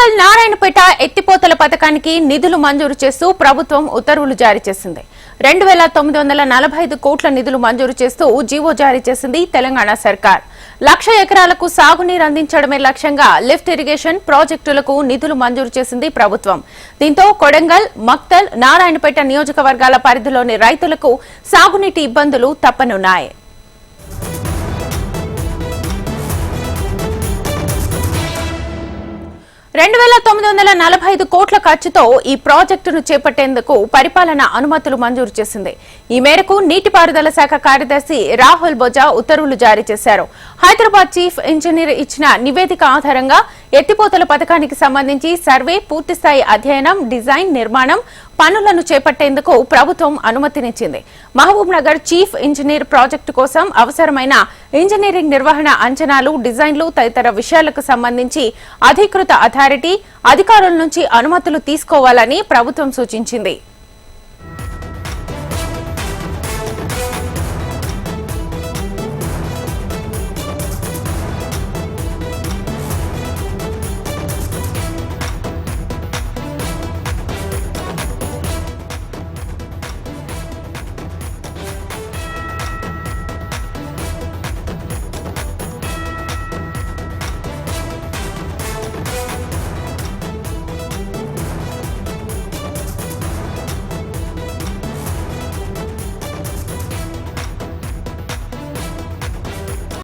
కొడంగల్ నారాయణపేట ఎత్తిపోతల పథకానికి నిధులు మంజూరు చేస్తూ ప్రభుత్వం ఉత్తర్వులు జారీ చేసింది. 2945 కోట్ల నిధులు మంజూరు చేస్తూ జీవో జారీ చేసింది తెలంగాణ సర్కార్. 1,00,000 ఎకరాలకు సాగునీరు అందించడమే లక్ష్యంగా లిఫ్ట్ ఇరిగేషన్ ప్రాజెక్టులకు నిధులు మంజూరు చేసింది ప్రభుత్వం. దీంతో కొడంగల్, మక్తల్, నారాయణపేట నియోజకవర్గాల పరిధిలోని రైతులకు సాగునీటి ఇబ్బందులు తప్పనున్నాయి. 2945 కోట్ల ఖర్చుతో ఈ ప్రాజెక్టును చేపట్టేందుకు పరిపాలన అనుమతులు మంజూరు చేసింది. ఈ మేరకు నీటిపారుదల శాఖ కార్యదర్శి రాహుల్ బొజా ఉత్తర్వులు జారీ చేశారు. హైదరాబాద్ చీఫ్ ఇంజనీర్ ఇచ్చిన నివేదిక ఆధారంగా ఎత్తిపోతల పథకానికి సంబంధించి సర్వే, పూర్తిస్థాయి అధ్యయనం, డిజైన్, నిర్మాణం పనులను చేపట్టేందుకు ప్రభుత్వం అనుమతినిచ్చింది. Mahabubnagar chief engineer project కోసం అవసరమైన ఇంజనీరింగ్ నిర్వహణ అంచనాలు, డిజైన్లు తదితర విషయాలకు సంబంధించి అధికృత అథారిటీ, అధికారుల నుంచి అనుమతులు తీసుకోవాలని ప్రభుత్వం సూచించింది.